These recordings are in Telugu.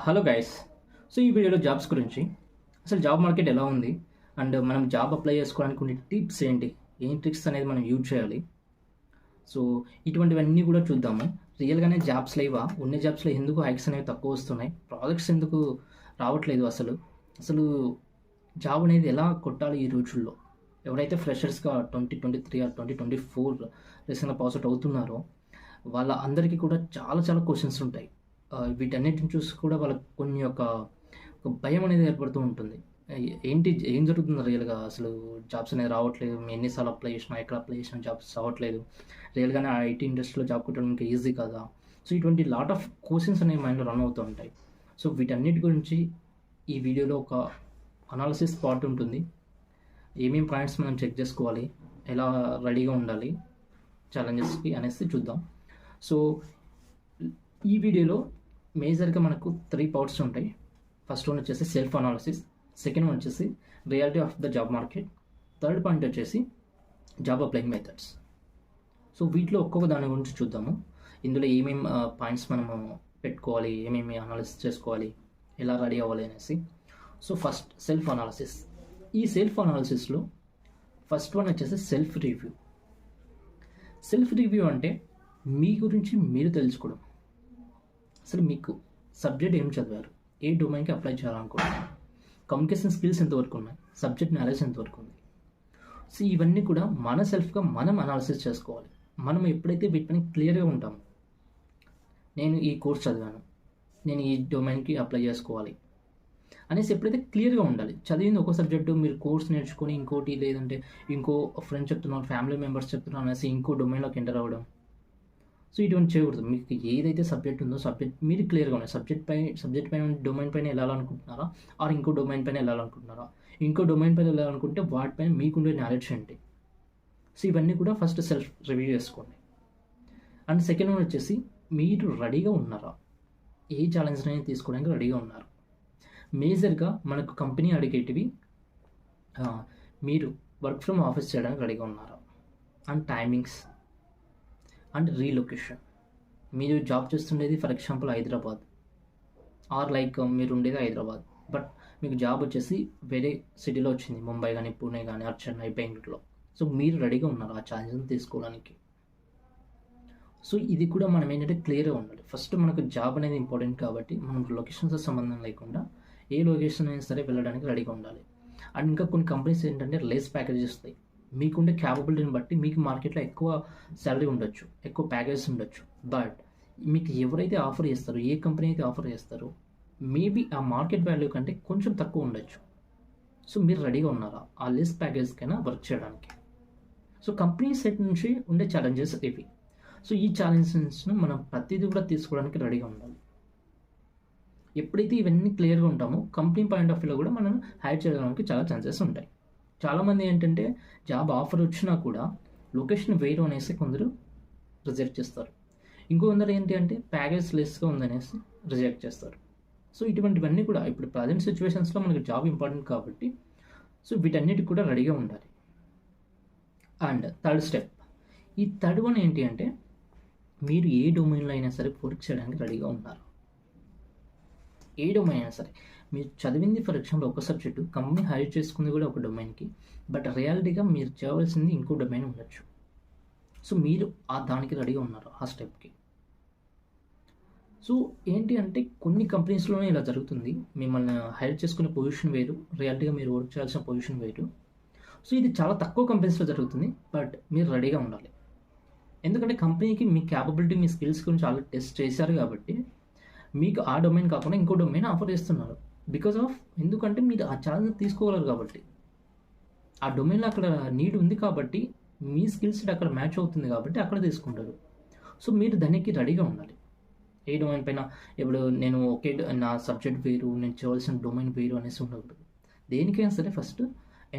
Hello guys. సో ఈ వీడియోలో జాబ్స్ గురించి, అసలు జాబ్ మార్కెట్ ఎలా ఉంది అండ్ మనం జాబ్ అప్లై చేసుకోవడానికి కొన్ని టిప్స్ ఏంటి, ఏం ట్రిక్స్ అనేది మనం యూజ్ చేయాలి. సో ఇటువంటివన్నీ కూడా చూద్దాము. రియల్గానే జాబ్స్ లేవా, ఉన్న జాబ్స్లో ఎందుకు హైక్స్ అనేవి తక్కువ వస్తున్నాయి, ప్రాజెక్ట్స్ ఎందుకు రావట్లేదు, అసలు అసలు జాబ్ అనేది ఎలా కొట్టాలి ఈ రోజుల్లో. ఎవరైతే ఫ్రెషర్స్గా 2023 ఆర్ 2024 రీసెంట్గా పాస్అవుట్ అవుతున్నారో వాళ్ళ అందరికీ కూడా చాలా చాలా క్వశ్చన్స్ ఉంటాయి. వీటన్నిటిని చూసి కూడా వాళ్ళకి కొన్ని ఒక భయం అనేది ఏర్పడుతూ ఉంటుంది. ఏం జరుగుతుంది రియల్గా, అసలు జాబ్స్ అనేది రావట్లేదు, మేము ఎన్నిసార్లు అప్లై చేసినా, ఎక్కడ అప్లై చేసినా జాబ్స్ రావట్లేదు, రియల్గానే ఐటీ ఇండస్ట్రీలో జాబ్ కొట్టడం ఇంకా ఈజీ కదా. సో ఇటువంటి లాట్ ఆఫ్ క్వశ్చన్స్ అనేవి మైండ్లో రన్ అవుతూ ఉంటాయి. సో వీటన్నిటి గురించి ఈ వీడియోలో ఒక అనాలిసిస్ పార్ట్ ఉంటుంది. ఏమేం పాయింట్స్ మనం చెక్ చేసుకోవాలి, ఎలా రెడీగా ఉండాలి ఛాలెంజెస్కి అనేసి చూద్దాం. సో ఈ వీడియోలో మేజర్గా మనకు 3 పార్ట్స్ ఉంటాయి. ఫస్ట్ వన్ వచ్చేసి సెల్ఫ్ అనాలిసిస్, సెకండ్ వన్ వచ్చేసి reality of the job market, third point వచ్చేసి జాబ్ అప్లైయింగ్ మెథడ్స్. సో వీటిలో ఒక్కొక్క దాని గురించి చూద్దాము. ఇందులో ఏమేమి పాయింట్స్ మనము పెట్టుకోవాలి, ఏమేమి అనాలిసిస్ చేసుకోవాలి, ఎలా రెడీ అవ్వాలి అనేసి. So first self analysis. ఈ సెల్ఫ్ అనాలిసిస్లో ఫస్ట్ వన్ వచ్చేసి సెల్ఫ్ రివ్యూ. సెల్ఫ్ రివ్యూ అంటే మీ గురించి మీరు తెలుసుకోవడం. అసలు మీకు సబ్జెక్ట్ ఏం చదివారు, ఏ డొమైన్కి అప్లై చేయాలనుకుంటున్నారు, కమ్యూనికేషన్ స్కిల్స్ ఎంతవరకు ఉన్నాయి, సబ్జెక్ట్ నాలెడ్జ్ ఎంతవరకు ఉంది. సో ఇవన్నీ కూడా మన సెల్ఫ్గా మనం అనాలిసిస్ చేసుకోవాలి. మనం ఎప్పుడైతే వీటిని క్లియర్గా ఉంటామో, నేను ఈ కోర్స్ చదివాను, నేను ఈ డొమైన్కి అప్లై చేసుకోవాలి అనేసి ఎప్పుడైతే క్లియర్గా ఉండాలి. చదివింది ఒక సబ్జెక్టు, మీరు కోర్స్ నేర్చుకొని ఇంకోటి, లేదంటే ఇంకో ఫ్రెండ్స్ చెప్తున్నారు, ఫ్యామిలీ మెంబర్స్ చెప్తున్నారు అనేసి ఇంకో డొమైన్లోకి ఎంటర్ అవ్వడం. సో ఇటువంటి చేయకూడదు. మీకు ఏదైతే సబ్జెక్ట్ ఉందో సబ్జెక్ట్ మీరు క్లియర్గా ఉన్నాయి. సబ్జెక్ట్ పైన డొమైన్ పైన వెళ్ళాలనుకుంటున్నారా, ఆర్ ఇంకో డొమైన్ పైన వెళ్ళాలనుకుంటున్నారా, ఇంకో డొమైన్ పైన వెళ్ళాలనుకుంటే వాటిపైన మీకుండే నాలెడ్జ్ ఏంటి. సో ఇవన్నీ కూడా ఫస్ట్ సెల్ఫ్ రివ్యూ చేసుకోండి. అండ్ సెకండ్ వన్ వచ్చేసి మీరు రెడీగా ఉన్నారా, ఏ ఛాలెంజ్ అనేది తీసుకోవడానికి రెడీగా ఉన్నారు. మేజర్గా మనకు కంపెనీ అడిగేటివి, మీరు వర్క్ ఫ్రమ్ ఆఫీస్ చేయడానికి రెడీగా ఉన్నారా, అండ్ టైమింగ్స్ అండ్ రీలొకేషన్. మీరు జాబ్ చేస్తుండేది for example Hyderabad, or like మీరు ఉండేది హైదరాబాద్, బట్ మీకు జాబ్ వచ్చేసి వేరే సిటీలో వచ్చింది, ముంబై కానీ, పూణే కానీ, ఆర్ చెన్నై, బెంగళూరులో. సో మీరు రెడీగా ఉన్నారు ఆ ఛాన్సెస్ని తీసుకోవడానికి. సో ఇది కూడా మనం ఏంటంటే క్లియర్గా ఉండాలి. ఫస్ట్ మనకు జాబ్ అనేది ఇంపార్టెంట్ కాబట్టి మనం లొకేషన్స్తో సంబంధం లేకుండా ఏ లొకేషన్ అయినా సరే వెళ్ళడానికి రెడీగా ఉండాలి. అండ్ ఇంకా కొన్ని కంపెనీస్ ఏంటంటే లెస్ ప్యాకేజెస్ ఇస్తాయి. మీకుండే క్యాపబిలిటీని బట్టి మీకు మార్కెట్లో ఎక్కువ శాలరీ ఉండొచ్చు, ఎక్కువ ప్యాకేజెస్ ఉండొచ్చు. బట్ మీకు ఎవరైతే ఆఫర్ చేస్తారో, ఏ కంపెనీ అయితే ఆఫర్ చేస్తారో, మేబీ ఆ మార్కెట్ వాల్యూ కంటే కొంచెం తక్కువ ఉండొచ్చు. సో మీరు రెడీగా ఉన్నారా ఆ లెస్ ప్యాకేజ్కైనా వర్క్ చేయడానికి. సో కంపెనీ సైడ్ నుంచి ఉండే ఛాలెంజెస్ ఇవి. సో ఈ ఛాలెంజెస్ను మనం ప్రతిదీ కూడా తీసుకోవడానికి రెడీగా ఉండాలి. ఎప్పుడైతే ఇవన్నీ క్లియర్గా ఉంటామో కంపెనీ పాయింట్ ఆఫ్ వ్యూలో కూడా మనం హైర్ చేయడానికి చాలా ఛాన్సెస్ ఉంటాయి. చాలామంది ఏంటంటే జాబ్ ఆఫర్ వచ్చినా కూడా లొకేషన్ వేరు అనేసి కొందరు రిజెక్ట్ చేస్తారు. ఇంకొందరు ఏంటి అంటే ప్యాకేజ్ లెస్గా ఉందనేసి రిజెక్ట్ చేస్తారు. సో ఇటువంటివన్నీ కూడా ఇప్పుడు ప్రజెంట్ సిచ్యువేషన్స్లో మనకి జాబ్ ఇంపార్టెంట్ కాబట్టి సో వీటన్నిటికి కూడా రెడీగా ఉండాలి. అండ్ థర్డ్ స్టెప్, ఈ థర్డ్ వన్ ఏంటి అంటే మీరు ఏ డొమైన్లో అయినా సరే వర్క్ చేయడానికి రెడీగా ఉన్నారు. ఏ డొమైన్ అయినా సరే, మీరు చదివింది ఫర్ ఎగ్జాంపుల్ ఒక సబ్జెక్టు, కంపెనీ హైర్ చేసుకుంది కూడా ఒక డొమైన్కి, బట్ రియాలిటీగా మీరు చేయవలసింది ఇంకో డొమైన్ ఉండొచ్చు. సో మీరు దానికి రెడీగా ఉన్నారు ఆ స్టెప్కి. సో ఏంటి అంటే కొన్ని కంపెనీస్లోనే ఇలా జరుగుతుంది. మిమ్మల్ని హైర్ చేసుకునే పొజిషన్ వేరు, రియాలిటీగా మీరు వర్క్ చేయాల్సిన పొజిషన్ వేరు. సో ఇది చాలా తక్కువ కంపెనీస్లో జరుగుతుంది, బట్ మీరు రెడీగా ఉండాలి. ఎందుకంటే కంపెనీకి మీ క్యాపబిలిటీ, మీ స్కిల్స్ గురించి ఆల్రెడీ టెస్ట్ చేశారు కాబట్టి మీకు ఆ డొమైన్ కాకుండా ఇంకో డొమైన్ ఆఫర్ చేస్తున్నారు. బికాజ్ ఆఫ్ ఎందుకంటే మీరు ఆ ఛాలెంజ్ తీసుకోగలరు కాబట్టి, ఆ డొమైన్లో అక్కడ నీడ్ ఉంది కాబట్టి, మీ స్కిల్స్ అక్కడ మ్యాచ్ అవుతుంది కాబట్టి అక్కడ తీసుకుంటారు. సో మీరు దానికి రెడీగా ఉండాలి. ఏ డొమైన్ పైన ఇప్పుడు నేను నా సబ్జెక్ట్ వేరు, నేను చేయవలసిన డొమైన్ వేరు అనేసి ఉండకూడదు. దేనికైనా సరే ఫస్ట్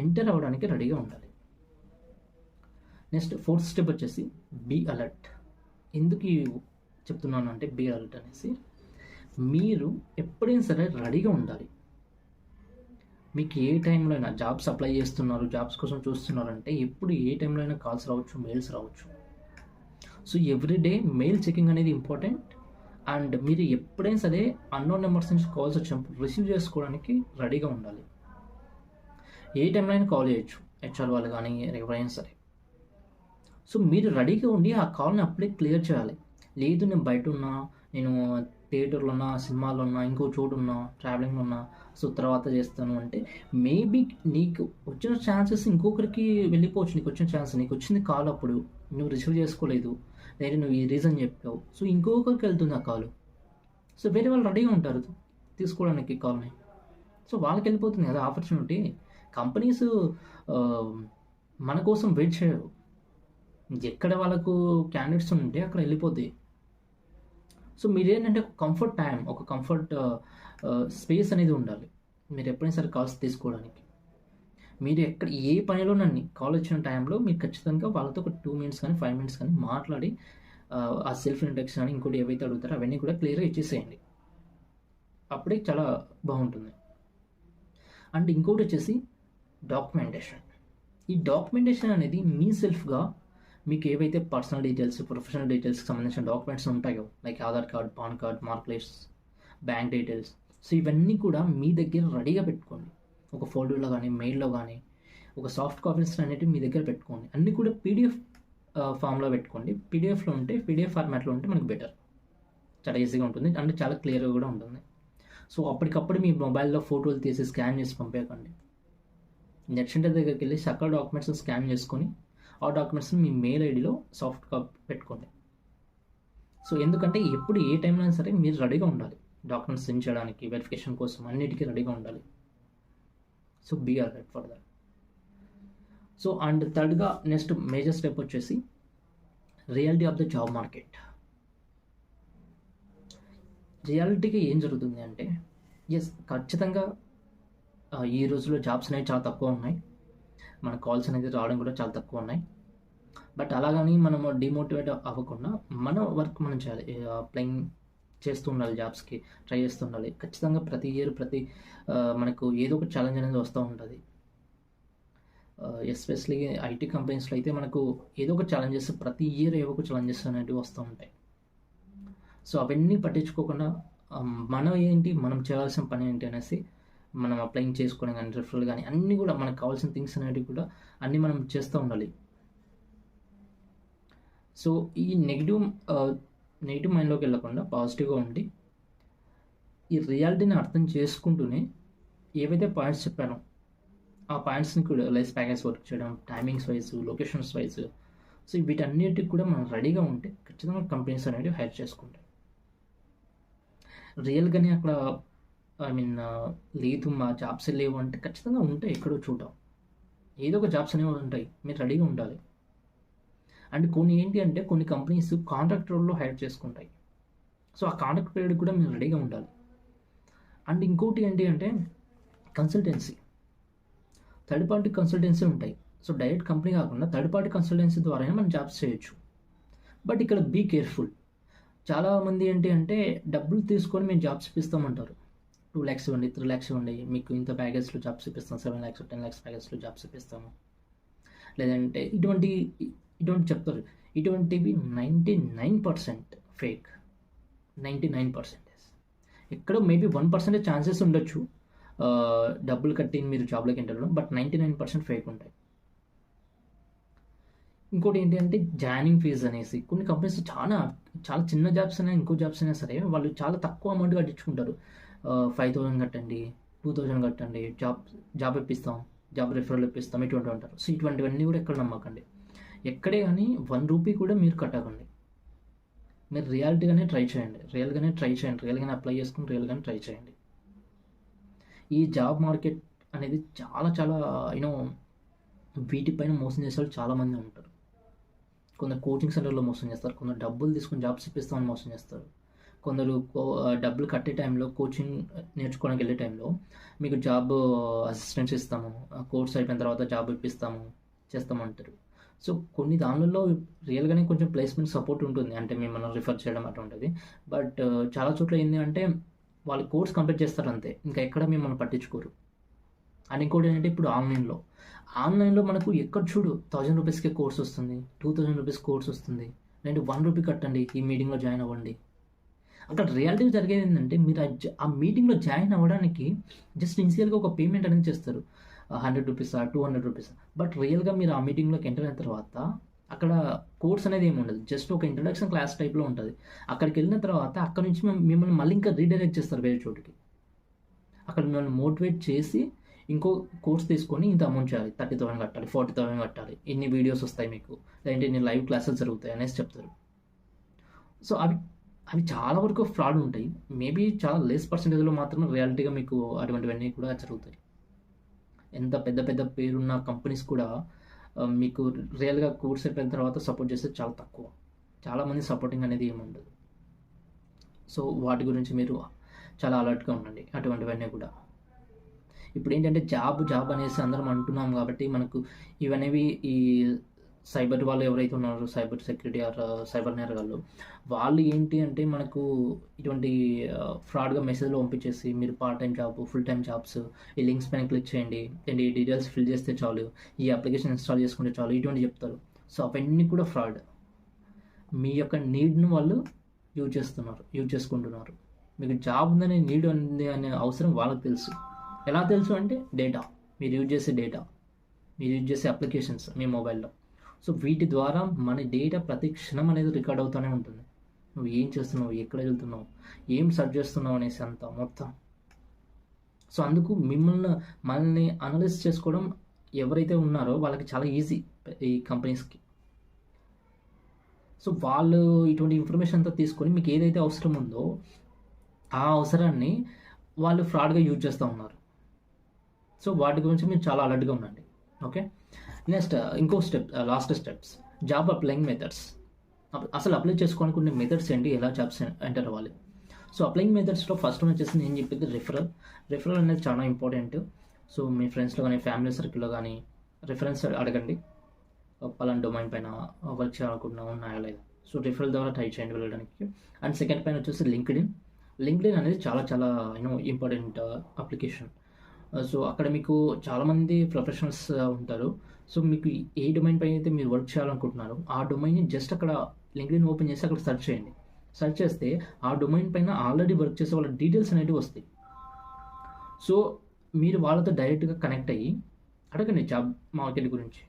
ఎంటర్ అవ్వడానికి రెడీగా ఉండాలి. నెక్స్ట్ ఫోర్త్ స్టెప్ వచ్చేసి బీ అలర్ట్. ఎందుకు చెప్తున్నాను అంటే బీ అలర్ట్ అనేసి, మీరు ఎప్పుడైనా సరే రెడీగా ఉండాలి. మీకు ఏ టైంలో అయినా జాబ్స్ అప్లై చేస్తున్నారు, జాబ్స్ కోసం చూస్తున్నారంటే ఎప్పుడు ఏ టైంలో అయినా కాల్స్ రావచ్చు, మెయిల్స్ రావచ్చు. సో ఎవ్రీడే మెయిల్ చెకింగ్ అనేది ఇంపార్టెంట్. అండ్ మీరు ఎప్పుడైనా సరే అన్నోన్ నెంబర్స్ నుంచి కాల్స్ వచ్చినప్పుడు రిసీవ్ చేసుకోవడానికి రెడీగా ఉండాలి. ఏ టైంలో అయినా కాల్ చేయొచ్చు, హెచ్ఆర్ వాళ్ళు కానీ ఎవరైనా సరే. సో మీరు రెడీగా ఉండి ఆ కాల్ని అప్పుడే క్లియర్ చేయాలి. లేదు నేను బయట ఉన్నా, నేను థియేటర్లో ఉన్నా, సినిమాలో ఉన్నా, ఇంకో చోటు ఉన్నా, ట్రావెలింగ్లో ఉన్నా, సో తర్వాత చేస్తాను అంటే మేబీ నీకు వచ్చిన ఛాన్సెస్ ఇంకొకరికి వెళ్ళిపోవచ్చు. నీకు వచ్చిన ఛాన్స్, నీకు వచ్చింది కాల్ అప్పుడు నువ్వు రిసీవ్ చేసుకోలేదు, లేదా నువ్వు ఈ రీజన్ చెప్పావు, సో ఇంకొకరికి వెళ్తుంది ఆ కాల్. సో వేరే వాళ్ళు రెడీగా ఉంటారు తీసుకోవడానికి కాల్ని. సో వాళ్ళకి వెళ్ళిపోతుంది కదా ఆపర్చునిటీ. కంపెనీస్ మన కోసం వెయిట్ చేయవు. ఎక్కడ వాళ్ళకు క్యాండిడేట్స్ ఉంటే అక్కడ వెళ్ళిపోతాయి. సో మీరేంటంటే ఒక కంఫర్ట్ టైం, ఒక కంఫర్ట్ స్పేస్ అనేది ఉండాలి మీరు ఎప్పుడైనా సరే కాల్స్ తీసుకోవడానికి. మీరు ఎక్కడ ఏ పనిలోనండి కాల్ వచ్చిన టైంలో మీరు ఖచ్చితంగా వాళ్ళతో ఒక 2 మినిట్స్ కానీ 5 మినిట్స్ కానీ మాట్లాడి ఆ సెల్ఫ్ ఇంట్రడక్షన్ అని ఇంకోటి ఏవైతే అడుగుతారో అవన్నీ కూడా క్లియర్గా ఇచ్చేసేయండి. అప్పుడే చాలా బాగుంటుంది. అండ్ ఇంకోటి వచ్చేసి డాక్యుమెంటేషన్. ఈ డాక్యుమెంటేషన్ అనేది మీ సెల్ఫ్గా మీకు ఏవైతే పర్సనల్ డీటెయిల్స్, ప్రొఫెషనల్ డీటెయిల్స్కి సంబంధించిన డాక్యుమెంట్స్ ఉంటాయో, like Aadhaar card, pan card, mark list, bank details, so ఇవన్నీ కూడా మీ దగ్గర రెడీగా పెట్టుకోండి. ఒక ఫోల్డర్లో కానీ, మెయిల్లో కానీ, ఒక సాఫ్ట్ కాపీస్ అనేవి మీ దగ్గర పెట్టుకోండి. అన్నీ కూడా పీడిఎఫ్ ఫామ్లో పెట్టుకోండి. పీడిఎఫ్లో ఉంటే, పీడిఎఫ్ ఫార్మాట్లో ఉంటే మనకు బెటర్, చాలా ఈజీగా ఉంటుంది అండ్ చాలా క్లియర్గా కూడా ఉంటుంది. సో అప్పటికప్పుడు మీ మొబైల్లో ఫోటోలు తీసి స్కాన్ చేసి పంపేయకండి. నెట్ సెంటర్ దగ్గరికి వెళ్ళి అక్కడ డాక్యుమెంట్స్ స్కాన్ చేసుకొని ఆ డాక్యుమెంట్స్ని మీ మెయిల్ ఐడిలో సాఫ్ట్ కాపీ పెట్టుకోండి. సో ఎందుకంటే ఎప్పుడు ఏ టైంలో అయినా సరే మీరు రెడీగా ఉండాలి. డాక్యుమెంట్స్ సెండ్ చేయడానికి, వెరిఫికేషన్ కోసం అన్నిటికీ రెడీగా ఉండాలి. So be alert for that. So and థర్డ్గా నెక్స్ట్ మేజర్ స్టెప్ వచ్చేసి reality of the job market. రియాలిటీకి ఏం జరుగుతుంది అంటే, ఖచ్చితంగా ఈ రోజుల్లో జాబ్స్ అనేవి చాలా తక్కువ ఉన్నాయి. మన కాల్స్ అనేది రావడం కూడా చాలా తక్కువ ఉన్నాయి. బట్ అలాగని మనము డిమోటివేట్ అవ్వకుండా మన వర్క్ మనం చేయాలి. అప్లైయింగ్ చేస్తూ ఉండాలి, జాబ్స్కి ట్రై చేస్తూ ఉండాలి. ఖచ్చితంగా ప్రతి ఇయర్ మనకు ఏదో ఒక ఛాలెంజ్ అనేది వస్తూ ఉంటుంది. ఎస్పెషలీ ఐటీ కంపెనీస్లో అయితే మనకు ఏదో ఒక ఛాలెంజెస్, ప్రతి ఇయర్ ఏదో ఒక ఛాలెంజెస్ అనేవి వస్తూ ఉంటాయి. సో అవన్నీ పట్టించుకోకుండా మనం చేయాల్సిన పని ఏంటి అనేసి మనం అప్లైయింగ్ చేసుకోవడం కానీ, రిఫరల్ కానీ అన్నీ కూడా మనకు కావాల్సిన థింగ్స్ అనేవి కూడా అన్నీ మనం చేస్తూ ఉండాలి. సో ఈ నెగిటివ్ మైండ్లోకి వెళ్ళకుండా పాజిటివ్గా ఉండి ఈ రియాలిటీని అర్థం చేసుకుంటూనే ఏవైతే పాయింట్స్ చెప్పానో ఆ పాయింట్స్ని కూడా లెస్ ప్యాకేజ్ వర్క్ చేయడం, timings wise, locations wise, so వీటన్నిటికి కూడా మనం రెడీగా ఉంటే ఖచ్చితంగా కంపెనీస్ అనేవి హైర్ చేసుకుంటాయి. రియల్గానే అక్కడ లేదు మా జాబ్స్ లేవు అంటే ఖచ్చితంగా ఉంటాయి, ఎక్కడో చూద్దాం, ఏదో ఒక జాబ్స్ అనేవి ఉంటాయి. మీరు రెడీగా ఉండాలి. అండ్ కొన్ని కంపెనీస్ కాంట్రాక్ట్ రోల్లో హైర్ చేసుకుంటాయి. సో ఆ కాంట్రాక్ట్ పీరియడ్ కూడా మీరు రెడీగా ఉండాలి. అండ్ ఇంకోటి ఏంటి అంటే కన్సల్టెన్సీ, థర్డ్ పార్టీ కన్సల్టెన్సీ ఉంటాయి. సో డైరెక్ట్ కంపెనీ కాకుండా థర్డ్ పార్టీ కన్సల్టెన్సీ ద్వారా మనం జాబ్స్ చేయొచ్చు. బట్ ఇక్కడ బీ కేర్ఫుల్. చాలామంది ఏంటి అంటే డబ్బులు తీసుకొని మేము జాబ్స్ ఇప్పిస్తామంటారు. 2 lakhs ఇవ్వండి, 3 lakhs ఇవ్వండి, మీకు ఇంత ప్యాకేజ్లో జాబ్స్ ఇప్పిస్తాం, 7 lakhs 10 lakhs ప్యాకేజ్లో జాబ్స్ ఇప్పిస్తాము, లేదంటే ఇటువంటి చెప్తారు. ఇటువంటివి 99% ఫేక్. 99% ఎక్కడో మేబీ 1% ఛాన్సెస్ ఉండొచ్చు డబ్బులు కట్టి మీరు జాబ్లోకి ఎంటర్ అవ్వడం, బట్ 99% ఫేక్ ఉంటాయి. ఇంకోటి ఏంటి అంటే జాయినింగ్ ఫీజు అనేసి కొన్ని కంపెనీస్ చాలా చిన్న జాబ్స్ అయినా, ఇంకో జాబ్స్ అయినా సరే వాళ్ళు చాలా తక్కువ అమౌంట్ కట్టించుకుంటారు. 5,000 కట్టండి, 2,000 కట్టండి, జాబ్ ఇప్పిస్తాం, జాబ్ రిఫరల్ ఇప్పిస్తాం, ఇటువంటి ఉంటారు. సో ఇటువంటివన్నీ కూడా ఎక్కడ నమ్మకండి. ఎక్కడే కానీ 1 రూపీ కూడా మీరు కట్టకండి. మీరు రియల్గానే ట్రై చేయండి, రియల్గానే అప్లై చేసుకుని రియల్గానే ట్రై చేయండి. ఈ జాబ్ మార్కెట్ అనేది చాలా వీటిపైన మోసం చేసే వాళ్ళు చాలామంది ఉంటారు. కొందరు కోచింగ్ సెంటర్లో మోసం చేస్తారు, కొందరు డబ్బులు తీసుకుని జాబ్స్ ఇప్పిస్తామని మోసం చేస్తారు, కొందరు డబ్బులు కట్టే టైంలో, కోచింగ్ నేర్చుకోవడానికి వెళ్ళే టైంలో మీకు జాబ్ అసిస్టెంట్స్ ఇస్తాము, కోర్స్ అయిపోయిన తర్వాత జాబ్ ఇప్పిస్తాము చేస్తామంటారు. సో కొన్ని దానిలో రియల్గానే కొంచెం ప్లేస్మెంట్ సపోర్ట్ ఉంటుంది, అంటే మిమ్మల్ని రిఫర్ చేయడం అట్లా ఉంటుంది. బట్ చాలా చోట్ల ఏంటి అంటే వాళ్ళు కోర్స్ కంప్లీట్ చేస్తారు అంతే, ఇంకా ఎక్కడ మిమ్మల్ని పట్టించుకోరు. అండ్ ఇంకోటి ఏంటంటే ఇప్పుడు ఆన్లైన్లో మనకు ఎక్కడ చూడు 1,000 రూపీస్కే కోర్స్ వస్తుంది, 2,000 రూపీస్ కోర్స్ వస్తుంది, లేదంటే 1 రూపీ కట్టండి ఈ మీటింగ్లో జాయిన్ అవ్వండి. అక్కడ రియాలిటీగా జరిగేది ఏంటంటే మీరు ఆ మీటింగ్లో జాయిన్ అవ్వడానికి జస్ట్ ఇనిషియల్గా ఒక పేమెంట్ అనేది చేస్తారు, ₹100 ₹200. బట్ రియల్గా మీరు ఆ మీటింగ్లోకి ఎంటర్ అయిన తర్వాత అక్కడ కోర్స్ అనేది ఏమి ఉండదు, జస్ట్ ఒక ఇంట్రడక్షన్ క్లాస్ టైప్లో ఉంటుంది. అక్కడికి వెళ్ళిన తర్వాత అక్కడ నుంచి మిమ్మల్ని మళ్ళీ ఇంకా రీడైరెక్ట్ చేస్తారు వేరే చోటికి. అక్కడ మిమ్మల్ని మోటివేట్ చేసి ఇంకో కోర్స్ తీసుకొని ఇంత అమౌంట్ చేయాలి, 30,000 కట్టాలి, 40,000 కట్టాలి, ఇన్ని వీడియోస్ వస్తాయి మీకు, లేదంటే ఇన్ని లైవ్ క్లాసెస్ జరుగుతాయి అనేసి చెప్తారు. సో అవి అవి చాలా వరకు ఫ్రాడ్ ఉంటాయి. మేబీ చాలా లెస్ పర్సెంటేజ్లో మాత్రమే రియాలిటీగా మీకు అటువంటివన్నీ కూడా జరుగుతాయి. ఎంత పెద్ద పెద్ద పేరున్న కంపెనీస్ కూడా మీకు రియల్గా కోర్స్ అయిపోయిన తర్వాత సపోర్ట్ చేస్తే చాలా తక్కువ. చాలామంది సపోర్టింగ్ అనేది ఏమి ఉండదు. సో వాటి గురించి మీరు చాలా అలర్ట్గా ఉండండి అటువంటివన్నీ కూడా. ఇప్పుడు ఏంటంటే జాబ్ అనేసి అందరం అంటున్నాం కాబట్టి మనకు ఇవనేవి ఈ సైబర్ వాళ్ళు ఎవరైతే ఉన్నారో, సైబర్ సెక్యూరిటీ ఆర్ సైబర్ నేరగాళ్ళు, వాళ్ళు ఏంటి అంటే మనకు ఇటువంటి ఫ్రాడ్గా మెసేజ్లో పంపించేసి మీరు part time job, full time jobs, ఈ లింక్స్ పైన క్లిక్ చేయండి, అండ్ ఈ డీటెయిల్స్ ఫిల్ చేస్తే చాలు, ఈ అప్లికేషన్ ఇన్స్టాల్ చేసుకుంటే చాలు, ఇటువంటి చెప్తారు. సో అవన్నీ కూడా ఫ్రాడ్. మీ యొక్క నీడ్ను వాళ్ళు యూజ్ చేసుకుంటున్నారు. మీకు జాబ్ ఉందనే నీడ్ ఉంది అనే అవసరం వాళ్ళకి తెలుసు. ఎలా తెలుసు అంటే డేటా, మీరు యూజ్ చేసే అప్లికేషన్స్ మీ మొబైల్లో. సో వీటి ద్వారా మన డేటా ప్రతి క్షణం అనేది రికార్డ్ అవుతూనే ఉంటుంది. నువ్వు ఏం చేస్తున్నావు, ఎక్కడ వెళ్తున్నావు, ఏం సర్చ్ చేస్తున్నావు అనేసి అంతా మొత్తం. సో అందుకు మనల్ని అనలైజ్ చేసుకోవడం ఎవరైతే ఉన్నారో వాళ్ళకి చాలా ఈజీ, ఈ కంపెనీస్కి. సో వాళ్ళు ఇటువంటి ఇన్ఫర్మేషన్ అంతా తీసుకొని మీకు ఏదైతే అవసరం ఉందో ఆ అవసరాన్ని వాళ్ళు ఫ్రాడ్గా యూజ్ చేస్తూ ఉన్నారు. సో వాటి గురించి మీరు చాలా అలర్ట్గా ఉండండి. ఓకే, నెక్స్ట్ ఇంకో last steps, job applying methods. అసలు అప్లై చేసుకోవడానికి కొన్ని మెథడ్స్ ఏంటి, ఎలా జాబ్స్ ఎంటర్ అవ్వాలి. సో అప్లయింగ్ మెథడ్స్లో ఫస్ట్ వచ్చేసి నేను చెప్పేది రిఫరల్ అనేది చాలా ఇంపార్టెంట్. సో మీ ఫ్రెండ్స్లో కానీ ఫ్యామిలీ సర్కిల్లో కానీ రిఫరెన్స్ అడగండి, పలానా డొమైన్ పైన వర్క్ చేయాలనుకుంటున్నా ఉన్నాయా లేదా. సో రిఫరల్ ద్వారా ట్రై చేయండి వెళ్ళడానికి. అండ్ సెకండ్ పైన వచ్చేసి లింక్డ్ఇన్ అనేది చాలా చాలా ఇంపార్టెంట్ అప్లికేషన్. సో అక్కడ మీకు చాలామంది ప్రొఫెషనల్స్ ఉంటారు. సో మీకు ఏ డొమైన్ పైన అయితే మీరు వర్క్ చేయాలనుకుంటున్నారో ఆ డొమైన్ని జస్ట్ అక్కడ లింక్డ్ఇన్ ఓపెన్ చేసి అక్కడ సెర్చ్ చేయండి. సెర్చ్ చేస్తే ఆ డొమైన్ పైన ఆల్రెడీ వర్క్ చేసే వాళ్ళ డీటెయిల్స్ అనేవి వస్తాయి. సో మీరు వాళ్ళతో డైరెక్ట్గా కనెక్ట్ అయ్యి అడగండి జాబ్ మార్కెట్ గురించి,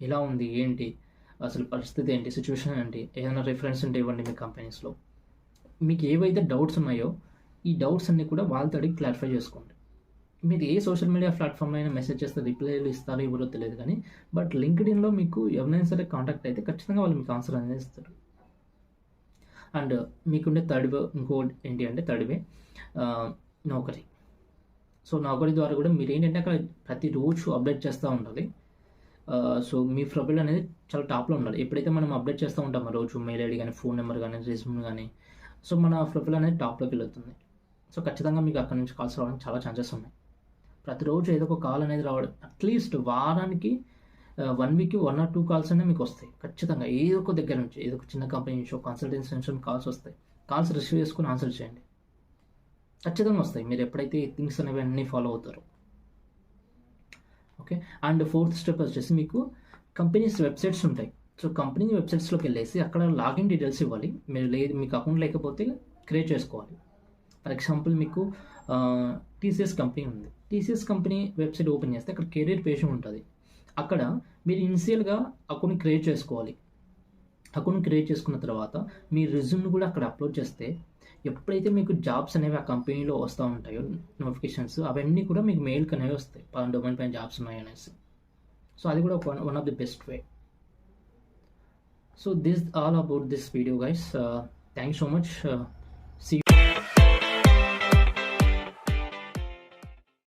ఎలా ఉంది, ఏంటి అసలు పరిస్థితి ఏంటి, సిచ్యువేషన్ ఏంటి, ఏదైనా రిఫరెన్స్ ఉంటే ఇవ్వండి మీ కంపెనీస్లో. మీకు ఏవైతే డౌట్స్ ఉన్నాయో ఈ డౌట్స్ అన్నీ కూడా వాళ్ళతో అడిగి క్లారిఫై చేసుకోండి. మీరు ఏ సోషల్ మీడియా ప్లాట్ఫామ్లో అయినా మెసేజ్ చేస్తే రిప్లైలు ఇస్తారో ఇవ్వరో తెలియదు కానీ, బట్ లింక్డ్ఇన్లో మీకు ఎవరైనా సరే కాంటాక్ట్ అయితే ఖచ్చితంగా వాళ్ళు మీకు ఆన్సర్ అనేది ఇస్తారు. అండ్ మీకుండే ఇంకోటి ఏంటి అంటే నౌకరీ. సో నౌకరీ ద్వారా కూడా మీరు ఏంటంటే అక్కడ ప్రతిరోజు అప్డేట్ చేస్తూ ఉండాలి. సో మీ ప్రొఫైల్ అనేది చాలా టాప్లో ఉండాలి. ఎప్పుడైతే మనం అప్డేట్ చేస్తూ ఉంటామో రోజు మెయిల్ ఐడి కానీ, ఫోన్ నెంబర్ కానీ, రెజ్యూమ్ కానీ, సో మన ప్రొఫైల్ అనేది టాప్లోకి వెళ్తుంది. సో ఖచ్చితంగా మీకు అక్కడ నుంచి కాల్స్ రావడానికి చాలా ఛాన్సెస్ ఉన్నాయి. ప్రతిరోజు ఏదో ఒక కాల్ అనేది రావడం, అట్లీస్ట్ వారానికి 1 వీక్ 1 or 2 కాల్స్ అనేవి మీకు వస్తాయి ఖచ్చితంగా. ఏదో ఒక దగ్గర నుంచి, ఏదో ఒక చిన్న కంపెనీ నుంచి, కన్సల్టెన్సీ నుంచి కాల్స్ వస్తాయి. కాల్స్ రిసీవ్ చేసుకుని ఆన్సర్ చేయండి, ఖచ్చితంగా వస్తాయి మీరు ఎప్పుడైతే థింగ్స్ అనేవి అన్నీ ఫాలో అవుతారో. ఓకే, అండ్ ఫోర్త్ స్టెప్ వచ్చేసి మీకు కంపెనీస్ వెబ్సైట్స్ ఉంటాయి. సో కంపెనీ వెబ్సైట్స్లోకి వెళ్ళేసి అక్కడ లాగిన్ డీటెయిల్స్ ఇవ్వాలి. మీకు అకౌంట్ లేకపోతే క్రియేట్ చేసుకోవాలి. ఫర్ ఎగ్జాంపుల్ మీకు టీసీఎస్ కంపెనీ ఉంది. టీసీఎస్ కంపెనీ వెబ్సైట్ ఓపెన్ చేస్తే అక్కడ కెరీర్ పేజ్ ఉంటుంది. అక్కడ మీరు ఇనిషియల్గా అకౌంట్ క్రియేట్ చేసుకోవాలి. అకౌంట్ క్రియేట్ చేసుకున్న తర్వాత మీ రెజ్యూమ్ని కూడా అక్కడ అప్లోడ్ చేస్తే ఎప్పుడైతే మీకు జాబ్స్ అనేవి ఆ కంపెనీలో వస్తూ ఉంటాయో నోటిఫికేషన్స్, అవన్నీ కూడా మీకు మెయిల్కి అనేవి వస్తాయి, పలానా డొమైన్ పైన జాబ్స్ ఉన్నాయి అనేసి. సో అది కూడా one of the best way. So this all about this video guys. Thank you so much